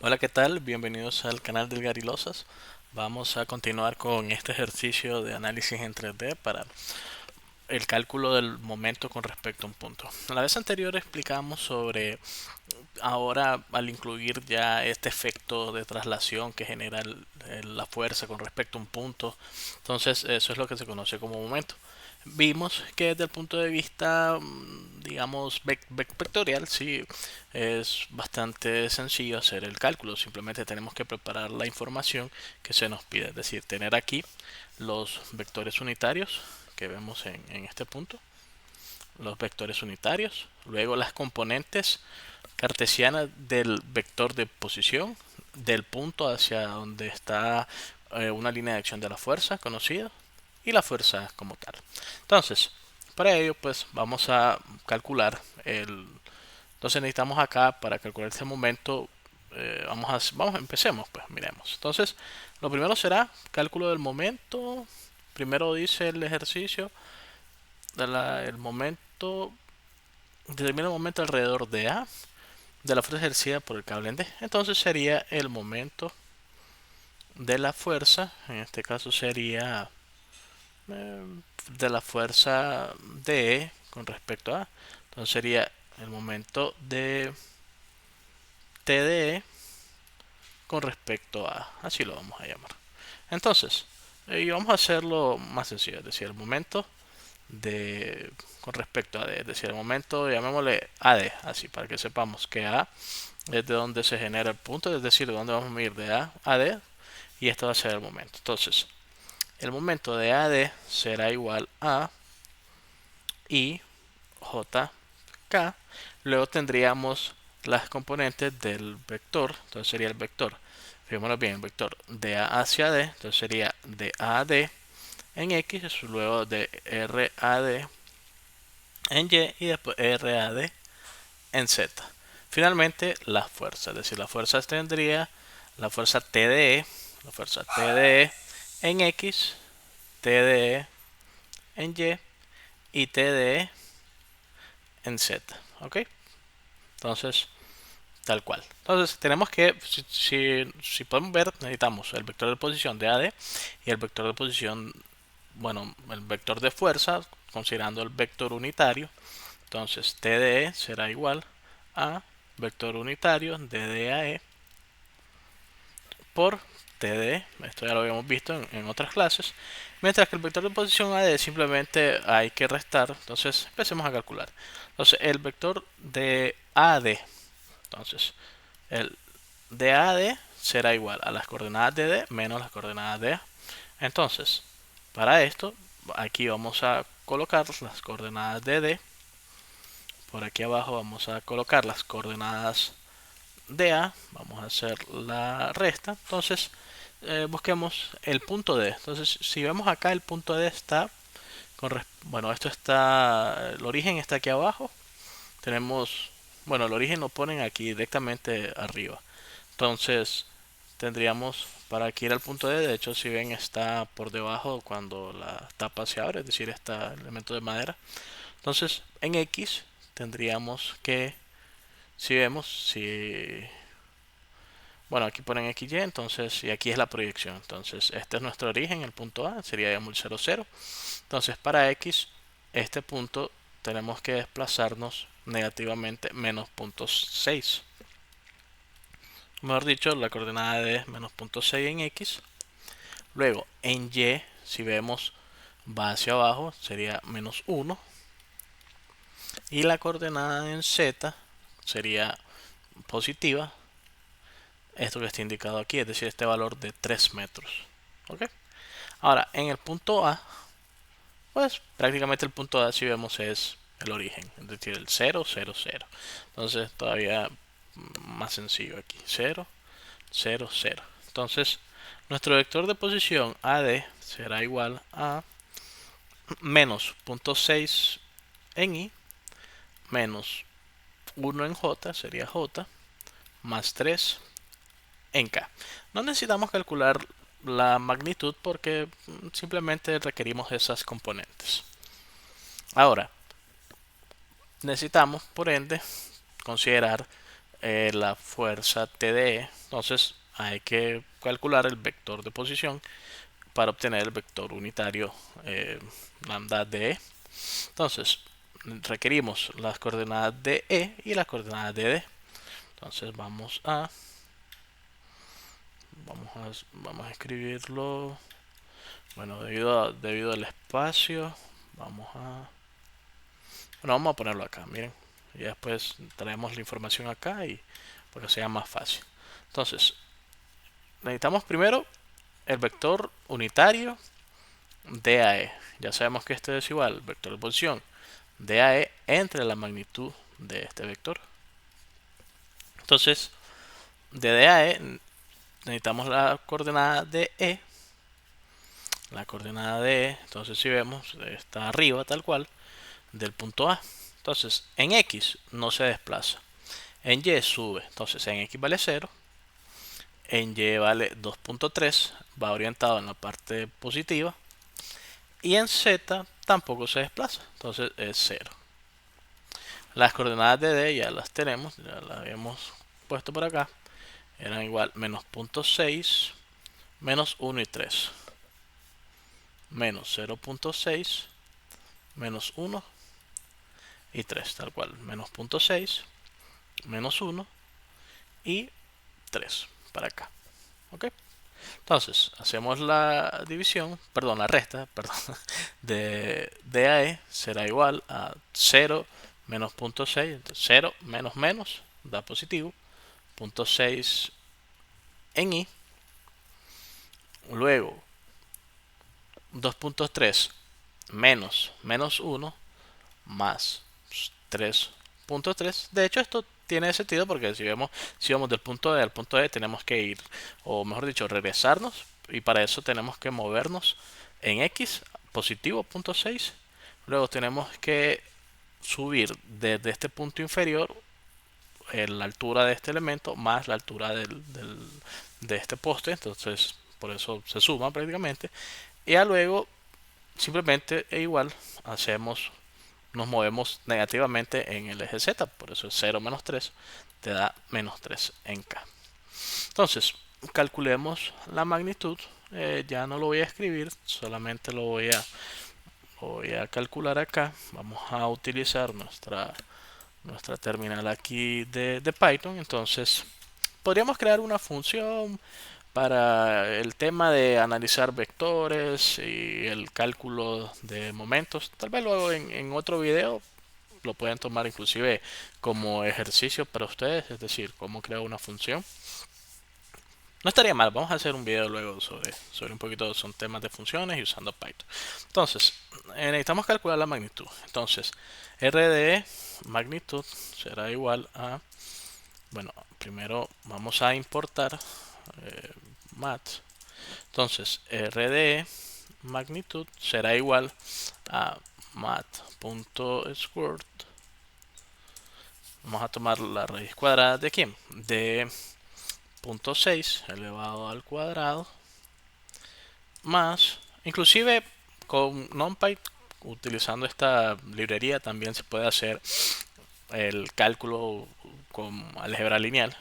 Hola, ¿qué tal? Bienvenidos al canal del Garilosas. Vamos a continuar con este ejercicio de análisis en 3D para el cálculo del momento con respecto a un punto. La vez anterior explicamos sobre ahora al incluir ya este efecto de traslación que genera la fuerza con respecto a un punto. Entonces eso es lo que se conoce como momento. Vimos que desde el punto de vista, digamos, vectorial, sí, es bastante sencillo hacer el cálculo. Simplemente tenemos que preparar la información que se nos pide. Es decir, tener aquí los vectores unitarios que vemos en este punto, los vectores unitarios, luego las componentes cartesianas del vector de posición, del punto hacia donde está una línea de acción de la fuerza conocida, y la fuerza como tal. Entonces, para ello, pues vamos a calcular el. Entonces necesitamos acá para calcular este momento. Empecemos, pues miremos. Entonces, lo primero será cálculo del momento. Primero dice el ejercicio el momento, determina el momento alrededor de A de la fuerza ejercida por el cable en D. Entonces sería el momento de la fuerza, en este caso sería eh, de la fuerza de con respecto a. Entonces sería el momento de T de E con respecto a. Así lo vamos a llamar. Entonces, y vamos a hacerlo más sencillo, es decir, el momento de con respecto a D, es decir, el momento, llamémosle AD, así para que sepamos que A es de donde se genera el punto, es decir, de donde vamos a medir de A a D, y esto va a ser el momento. Entonces, el momento de AD será igual a I J K. Luego tendríamos las componentes del vector. Entonces sería el vector, fijémonos bien, el vector de A hacia D. Entonces sería de A a D en X, luego de R a D en Y y después R a D en Z. Finalmente, las fuerzas, es decir, las fuerzas tendría la fuerza T de E, la fuerza T de E en X, T de E en y T de E en Z. ¿Ok? Entonces, tal cual. Entonces, tenemos que, si podemos ver, necesitamos el vector de posición de AD y el vector de posición, bueno, el vector de fuerza, considerando el vector unitario. Entonces, T de E será igual a vector unitario de D a E por T de E. Esto ya lo habíamos visto en otras clases. Mientras que el vector de posición AD simplemente hay que restar. Entonces, empecemos a calcular. Entonces, el vector de AD. Entonces, el de AD será igual a las coordenadas de D menos las coordenadas de A. Entonces, para esto, aquí vamos a colocar las coordenadas de D. Por aquí abajo vamos a colocar las coordenadas de A. Vamos a hacer la resta. Entonces, busquemos el punto D. Entonces, si vemos acá, el punto D está bueno, esto está, el origen está aquí abajo. Tenemos, bueno, el origen lo ponen aquí directamente arriba. Entonces, tendríamos para aquí ir al punto D. De hecho, si ven, está por debajo cuando la tapa se abre, es decir, está el elemento de madera. Entonces, en X tendríamos que, si vemos, si bueno, aquí ponen XY, entonces, y aquí es la proyección. Entonces, este es nuestro origen, el punto A, sería digamos el 0, 0. Entonces, para X, este punto tenemos que desplazarnos negativamente menos 0.6. Mejor dicho, la coordenada de es menos 0.6 en X. Luego, en Y, si vemos, va hacia abajo, sería menos 1. Y la coordenada en Z sería positiva, esto que está indicado aquí, es decir, este valor de 3 metros. ¿Ok? Ahora, en el punto A, pues prácticamente el punto A, si vemos, es el origen, es decir, el 0, 0, 0. Entonces, todavía más sencillo aquí, 0, 0, 0. Entonces, nuestro vector de posición AD será igual a menos 0.6 en I, menos 1 en J, sería J, más 3 en K. No necesitamos calcular la magnitud porque simplemente requerimos esas componentes. Ahora, necesitamos, por ende, considerar la fuerza TDE. Entonces hay que calcular el vector de posición para obtener el vector unitario lambda de E. Entonces requerimos las coordenadas de E y las coordenadas de D. Entonces vamos a escribirlo. Bueno, debido al espacio, vamos a ponerlo acá, miren. Y después traemos la información acá y para que sea más fácil. Entonces, necesitamos primero el vector unitario DAE. Ya sabemos que este es igual al vector de posición DAE entre la magnitud de este vector. Entonces, de DAE necesitamos la coordenada de E. La coordenada de E, entonces si vemos, está arriba tal cual del punto A. Entonces, en X no se desplaza. En Y sube. Entonces, en X vale 0. En Y vale 2.3. Va orientado en la parte positiva. Y en Z tampoco se desplaza. Entonces es 0. Las coordenadas de D ya las tenemos. Ya las habíamos puesto por acá. Eran igual menos 0.6, menos 1 y 3. Menos 0.6, menos 1 y 3. Tal cual. Menos 0.6, menos 1 y 3 para acá. ¿Ok? Entonces, hacemos la división, perdón, la resta, perdón, de DAE será igual a 0 menos 0.6, 0 menos menos da positivo, 0.6 en I, luego 2.3 menos 1 más 3.3. De hecho, esto tiene sentido porque si vamos del punto D al punto E, tenemos que ir, o mejor dicho, regresarnos, y para eso tenemos que movernos en X, positivo 0.6. Luego tenemos que subir desde este punto inferior la altura de este elemento más la altura de este poste. Entonces, por eso se suma prácticamente. Y ya luego, simplemente e igual, nos movemos negativamente en el eje Z, por eso es 0 menos 3 te da menos 3 en K. Entonces, calculemos la magnitud. Ya no lo voy a escribir, solamente voy a calcular acá. Vamos a utilizar nuestra terminal aquí de Python. Entonces, podríamos crear una función para el tema de analizar vectores y el cálculo de momentos. Tal vez luego en otro video lo pueden tomar inclusive como ejercicio para ustedes, es decir, cómo crear una función. No estaría mal, vamos a hacer un video luego sobre un poquito, son temas de funciones y usando Python. Entonces, necesitamos calcular la magnitud. Entonces, R de magnitud será igual a, bueno, primero vamos a importar math. Entonces, R de magnitud será igual a math.squared. Vamos a tomar la raíz cuadrada de quién? De 0.6 elevado al cuadrado más, inclusive con NumPy, utilizando esta librería también se puede hacer el cálculo con álgebra lineal.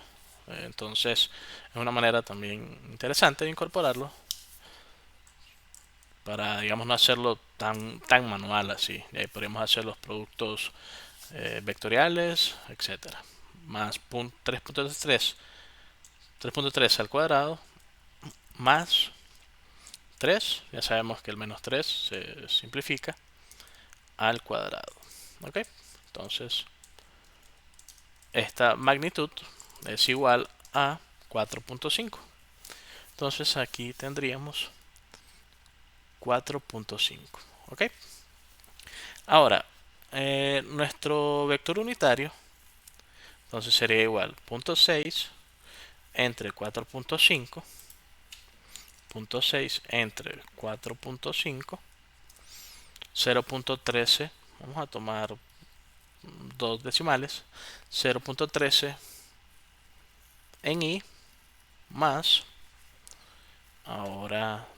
Entonces es una manera también interesante de incorporarlo para, digamos, no hacerlo tan manual así. Y ahí podríamos hacer los productos vectoriales, etcétera. Más 3.3 al cuadrado más 3. Ya sabemos que el menos 3 se simplifica al cuadrado. ¿Ok? Entonces, esta magnitud es igual a 4.5. Entonces aquí tendríamos 4.5. ¿Ok? Ahora, nuestro vector unitario, entonces sería igual 0.6 entre 4.5, 0.6 entre 4.5, 0.13, vamos a tomar dos decimales, 0.13 en I más, ahora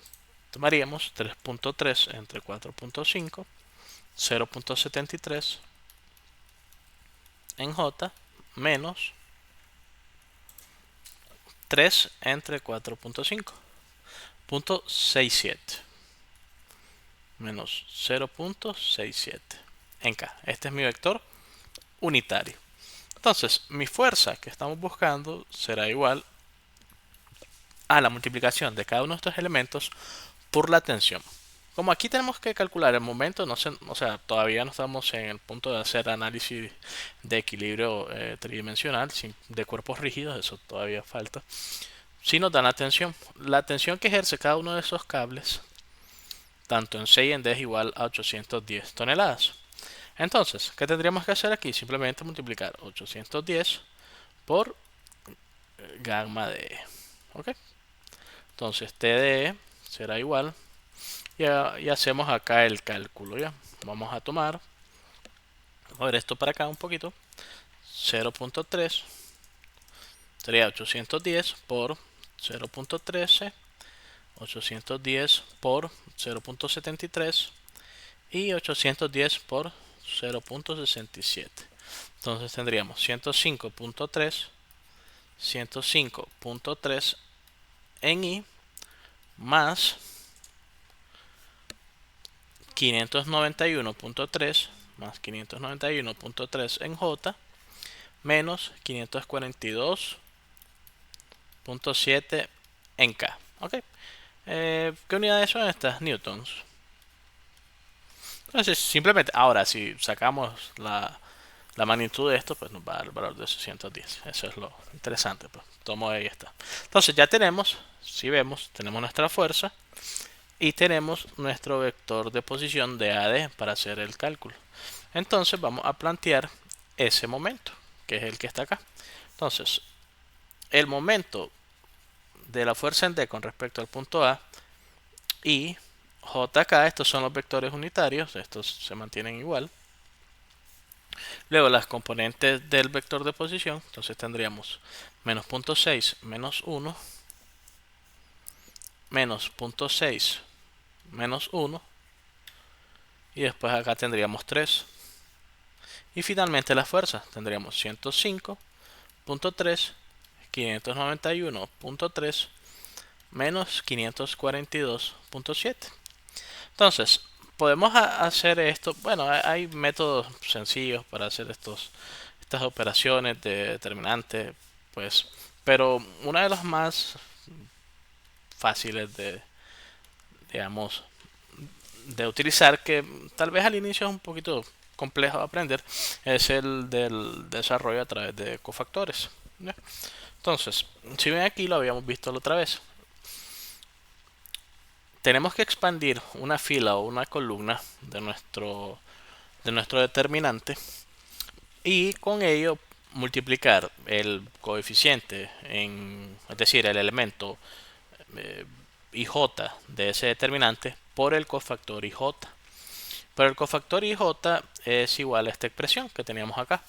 tomaríamos 3.3 entre 4.5, 0.73 en J menos 3 entre 4.5. Punto 67 menos 0.67 en K. Este es mi vector unitario. Entonces, mi fuerza que estamos buscando será igual a la multiplicación de cada uno de estos elementos por la tensión. Como aquí tenemos que calcular el momento, no sé, o sea, todavía no estamos en el punto de hacer análisis de equilibrio tridimensional de cuerpos rígidos, eso todavía falta. Si nos dan la tensión que ejerce cada uno de esos cables, tanto en C y en D, es igual a 810 toneladas. Entonces, ¿qué tendríamos que hacer aquí? Simplemente multiplicar 810 por gamma de E. ¿Ok? Entonces, T de E será igual. Y hacemos acá el cálculo, ¿ya? Vamos a tomar, a ver esto para acá un poquito. 0.3 sería 810 por 0.13, 810 por 0.73 y 810 por 0.67. Entonces tendríamos 105.3 en I más 591.3 más 591.3 en J menos 542.7 en K. ¿Ok? ¿Qué unidades son estas? Newtons. Entonces, simplemente, ahora si sacamos la magnitud de esto, pues nos va a dar el valor de 610. Eso es lo interesante. Pues tomo ahí está. Entonces ya tenemos, si vemos, tenemos nuestra fuerza y tenemos nuestro vector de posición de AD para hacer el cálculo. Entonces vamos a plantear ese momento, que es el que está acá. Entonces, el momento de la fuerza en D con respecto al punto A y JK, estos son los vectores unitarios, estos se mantienen igual. Luego las componentes del vector de posición, entonces tendríamos menos 0.6 menos 1, menos 0.6 menos 1, y después acá tendríamos 3. Y finalmente la fuerza, tendríamos 105.3, 591.3 menos 542.7. Entonces, podemos hacer esto. Bueno, hay métodos sencillos para hacer estas operaciones de determinante, pues, pero una de las más fáciles de, digamos, de utilizar, que tal vez al inicio es un poquito complejo de aprender, es el del desarrollo a través de cofactores. ¿Ya? Entonces, si ven aquí, lo habíamos visto la otra vez. Tenemos que expandir una fila o una columna de nuestro determinante y con ello multiplicar el coeficiente es decir, el elemento IJ de ese determinante por el cofactor IJ. Pero el cofactor IJ es igual a esta expresión que teníamos acá.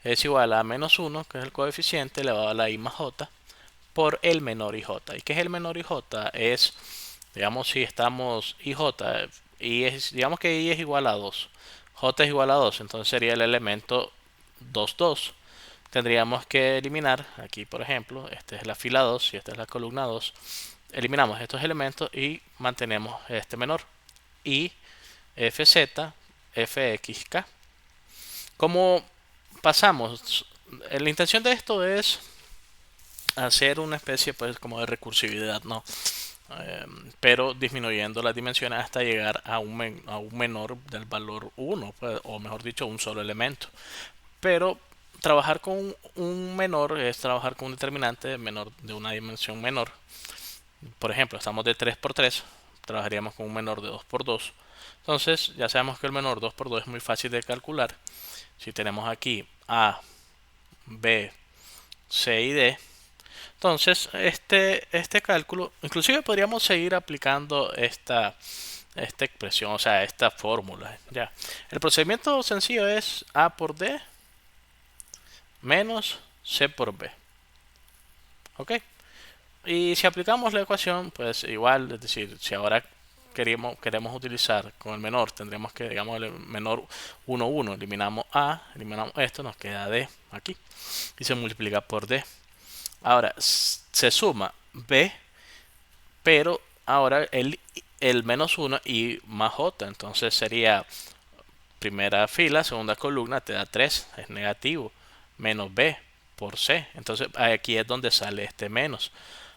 Es igual a menos 1, que es el coeficiente, elevado a la I más J, por el menor IJ. ¿Y qué es el menor IJ? Es, digamos, si estamos IJ, digamos que I es igual a 2, J es igual a 2, entonces sería el elemento 2, 2. Tendríamos que eliminar, aquí por ejemplo, esta es la fila 2 y esta es la columna 2. Eliminamos estos elementos y mantenemos este menor. Y FZ, FXK. Como pasamos, la intención de esto es hacer una especie pues como de recursividad, ¿no? Pero disminuyendo las dimensiones hasta llegar a un menor del valor 1, pues, o mejor dicho, un solo elemento. Pero trabajar con un menor es trabajar con un determinante menor de una dimensión menor. Por ejemplo, estamos de 3 por 3, trabajaríamos con un menor de 2 por 2. Entonces, ya sabemos que el menor 2 por 2 es muy fácil de calcular. Si tenemos aquí A, B, C y D, entonces este cálculo, inclusive podríamos seguir aplicando esta expresión, o sea, esta fórmula. Ya. El procedimiento sencillo es A por D menos C por B. ¿Ok? Y si aplicamos la ecuación, pues igual, es decir, si ahora queremos utilizar con el menor, tendríamos que, digamos, el menor 1, 1, eliminamos A, eliminamos esto, nos queda D aquí y se multiplica por D. Ahora, se suma B, pero ahora el menos 1 y más J. Entonces sería primera fila, segunda columna, te da 3, es negativo, menos B por C. Entonces aquí es donde sale este menos.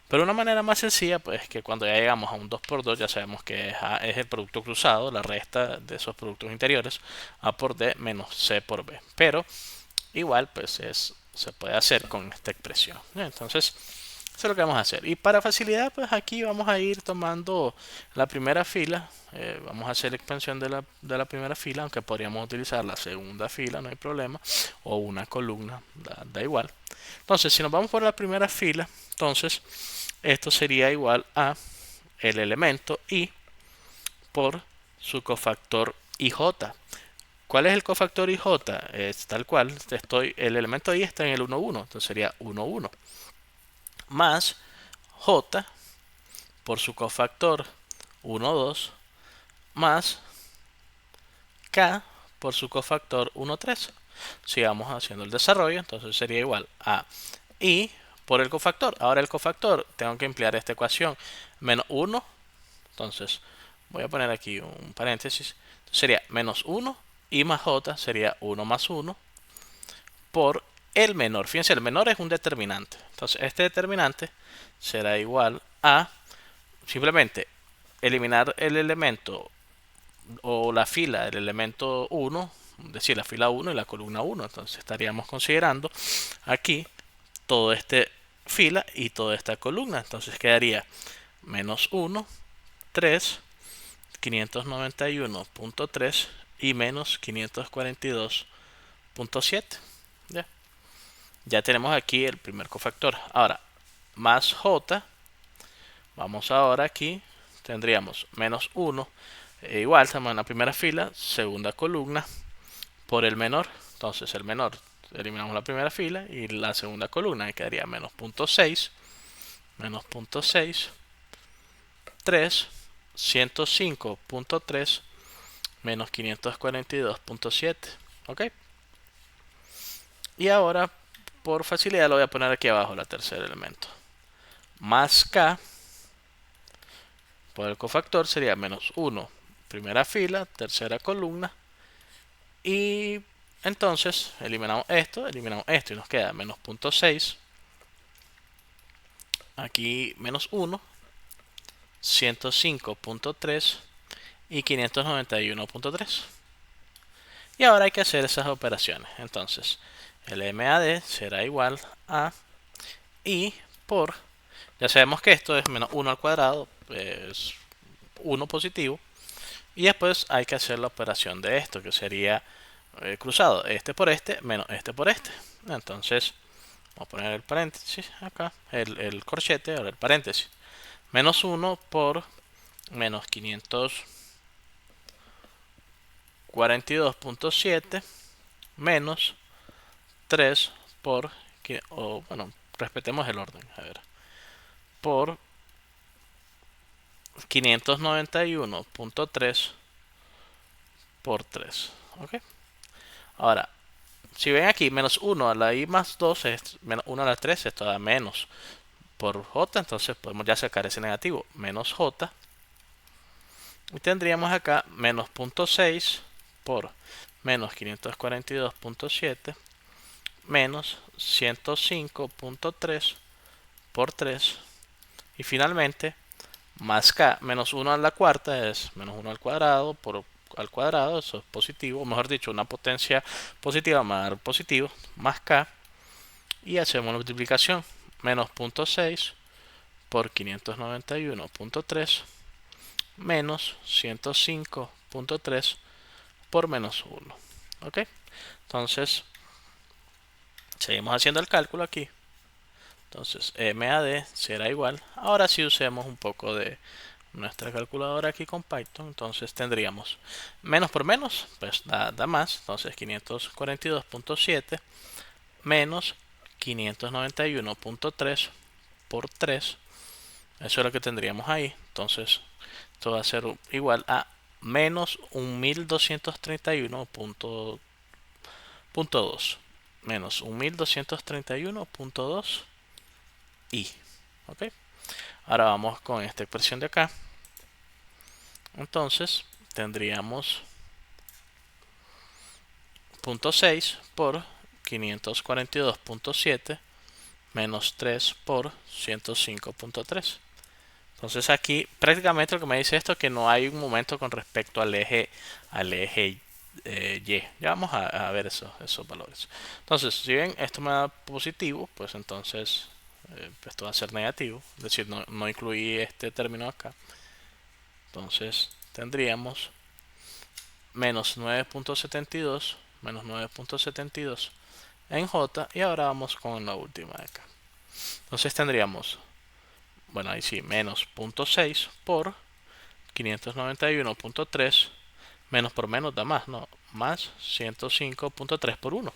Pero una manera más sencilla, pues que cuando ya llegamos a un 2 por 2 ya sabemos que es el producto cruzado, la resta de esos productos interiores, A por D menos C por B. Pero igual, pues se puede hacer con esta expresión. Entonces, eso es lo que vamos a hacer. Y para facilidad, pues aquí vamos a ir tomando la primera fila. Vamos a hacer la expansión de la primera fila, aunque podríamos utilizar la segunda fila, no hay problema. O una columna, da igual. Entonces, si nos vamos por la primera fila, entonces esto sería igual a el elemento i por su cofactor ij. ¿Cuál es el cofactor ij? Es tal cual, el elemento i está en el 1, 1, entonces sería 1, 1. Más j por su cofactor 1, 2, más k por su cofactor 1, 3. Sigamos haciendo el desarrollo, entonces sería igual a i por el cofactor. Ahora el cofactor, tengo que emplear esta ecuación, menos 1, entonces voy a poner aquí un paréntesis, sería menos 1 y más j sería 1 más 1 por el menor. Fíjense, el menor es un determinante. Entonces este determinante será igual a simplemente eliminar el elemento o la fila del elemento 1, es decir, la fila 1 y la columna 1. Entonces estaríamos considerando aquí todo este fila y toda esta columna. Entonces quedaría menos 1, 3, 591.3 y menos 542.7. Ya tenemos aquí el primer cofactor. Ahora, más j, vamos ahora aquí, tendríamos menos 1, igual estamos en la primera fila, segunda columna, por el menor. Entonces el menor, eliminamos la primera fila y la segunda columna, y quedaría menos 0.6, menos 0.6, 3, 105.3, menos 542.7. ¿Ok? Y ahora, por facilidad, lo voy a poner aquí abajo, el tercer elemento. Más k por el cofactor sería menos 1, primera fila, tercera columna. Y entonces eliminamos esto y nos queda menos 0.6. Aquí menos 1, 105.3 y 591.3. Y ahora hay que hacer esas operaciones. Entonces, el MAD será igual a I por, ya sabemos que esto es menos 1 al cuadrado, es 1 positivo. Y después hay que hacer la operación de esto, que sería cruzado, este por este, menos este por este. Entonces, vamos a poner el paréntesis acá, el corchete, ahora el paréntesis. Menos 1 por menos 542.7 menos 3 por, bueno, respetemos el orden, a ver, por 591.3 por 3. ¿Ok? Ahora, si ven aquí, menos 1 a la i más 2 es menos 1 a la 3, esto da menos por j, entonces podemos ya sacar ese negativo, menos j. Y tendríamos acá menos 0.6 por menos 542.7 menos 105.3 por 3. Y finalmente, más k, menos 1 a la cuarta es menos 1 al cuadrado por al cuadrado, eso es positivo, mejor dicho, una potencia positiva más positivo, más k, y hacemos multiplicación, menos 0.6 por 591.3 menos 105.3 por menos 1. ¿Ok? Entonces, seguimos haciendo el cálculo aquí. Entonces, MAD será igual. Ahora sí usemos un poco de nuestra calculadora aquí con Python. Entonces tendríamos menos por menos, pues da más. Entonces 542.7 menos 591.3 por 3. Eso es lo que tendríamos ahí. Entonces esto va a ser igual a menos 1231.2 menos 1231.2 i. ¿Ok? Ahora vamos con esta expresión de acá. Entonces tendríamos 0.6 por 542.7 menos 3 por 105.3. Entonces aquí prácticamente lo que me dice esto es que no hay un momento con respecto al eje Y. Ya vamos a ver esos valores. Entonces, si bien esto me da positivo, pues entonces esto va a ser negativo. Es decir, no incluí este término acá. Entonces tendríamos menos 9.72 menos 9.72 en J. Y ahora vamos con la última de acá. Entonces tendríamos, bueno, ahí sí, menos 0.6 por 591.3 menos por menos da más, no, más 105.3 por 1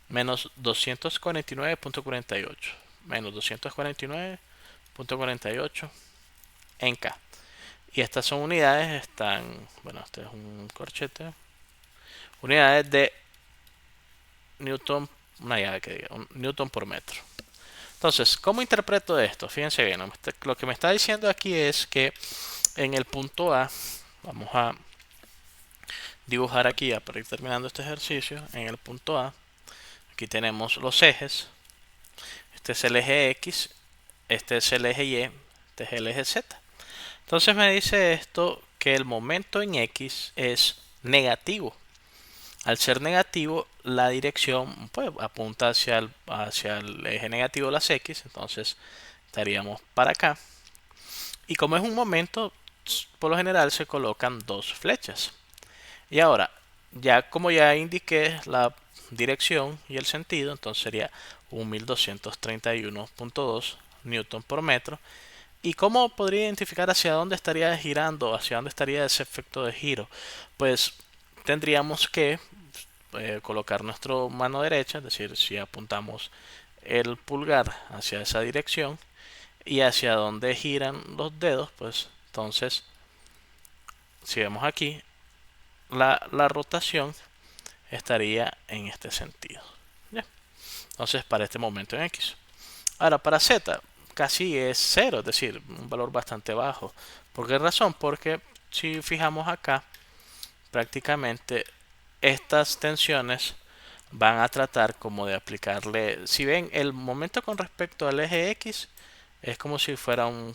menos 249.48 menos 249.48 en K. Y estas son unidades, están, bueno, este es un corchete, unidades de Newton, una llave que diga, un Newton por metro. Entonces, ¿cómo interpreto esto? Fíjense bien, lo que me está diciendo aquí es que en el punto A, vamos a dibujar aquí ya para ir terminando este ejercicio, en el punto A, aquí tenemos los ejes, este es el eje X, este es el eje Y, este es el eje Z. Entonces me dice esto que el momento en X es negativo. Al ser negativo, la dirección pues, apunta hacia el eje negativo de las X, entonces estaríamos para acá. Y como es un momento, por lo general se colocan dos flechas. Y ahora, ya como ya indiqué la dirección y el sentido, entonces sería un 1231.2 newton por metro. ¿Y cómo podría identificar hacia dónde estaría girando, hacia dónde estaría ese efecto de giro? Pues tendríamos que colocar nuestra mano derecha, es decir, si apuntamos el pulgar hacia esa dirección y hacia donde giran los dedos, pues entonces, si vemos aquí, la rotación estaría en este sentido. ¿Ya? Entonces, para este momento en X. Ahora, para Z, casi es cero, es decir, un valor bastante bajo. ¿Por qué razón? Porque si fijamos acá, prácticamente estas tensiones van a tratar como de aplicarle, si ven, el momento con respecto al eje X es como si fuera un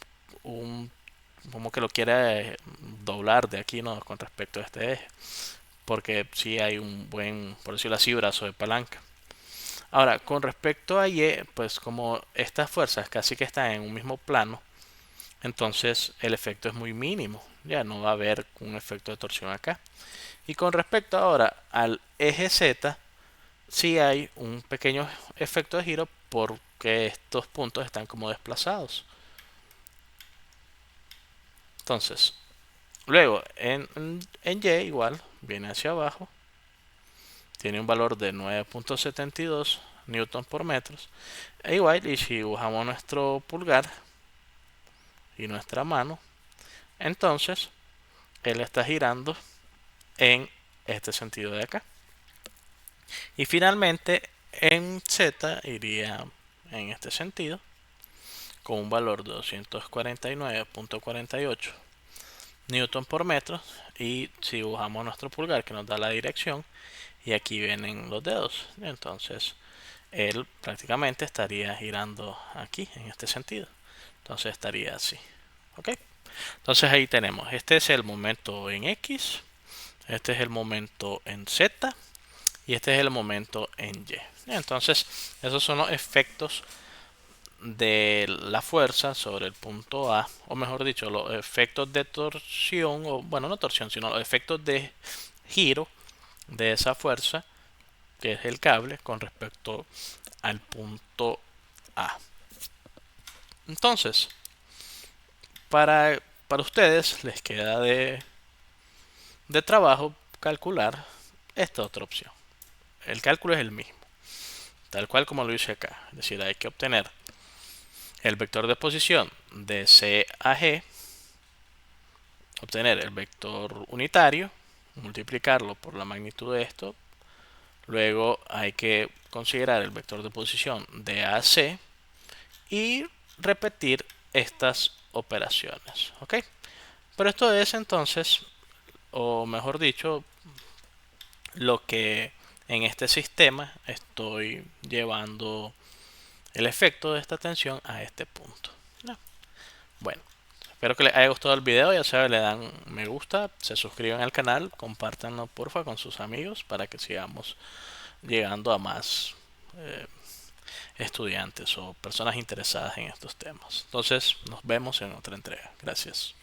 como que lo quiere doblar de aquí, ¿no? Con respecto a este eje, porque si hay un buen, por decirlo así, brazo de palanca. Ahora, con respecto a Y, pues como estas fuerzas casi que están en un mismo plano, entonces el efecto es muy mínimo, ya no va a haber un efecto de torsión acá. Y con respecto ahora al eje Z, sí hay un pequeño efecto de giro porque estos puntos están como desplazados. Entonces, luego en Y igual, viene hacia abajo, tiene un valor de 9.72 newton por metros. E igual, y si dibujamos nuestro pulgar y nuestra mano, entonces él está girando en este sentido de acá. Y finalmente en Z iría en este sentido con un valor de 249.48 newton por metro. Y si dibujamos nuestro pulgar que nos da la dirección y aquí vienen los dedos, entonces él prácticamente estaría girando aquí en este sentido, entonces estaría así. ¿Ok? Entonces ahí tenemos, este es el momento en X, este es el momento en Z y este es el momento en Y. Entonces esos son los efectos de la fuerza sobre el punto A, o mejor dicho, los efectos de torsión, o bueno, no torsión, sino los efectos de giro de esa fuerza, que es el cable, con respecto al punto A. Entonces, para ustedes les queda de trabajo calcular esta otra opción. El cálculo es el mismo, tal cual como lo hice acá. Es decir, hay que obtener el vector de posición de C a G, obtener el vector unitario, multiplicarlo por la magnitud de esto. Luego hay que considerar el vector de posición de A a C y repetir estas operaciones. ¿Ok? Pero esto es entonces, o mejor dicho, lo que en este sistema estoy llevando el efecto de esta tensión a este punto. ¿No? Bueno, espero que les haya gustado el video. Ya saben, le dan me gusta, se suscriben al canal, compártanlo porfa con sus amigos para que sigamos llegando a más estudiantes o personas interesadas en estos temas. Entonces, nos vemos en otra entrega. Gracias.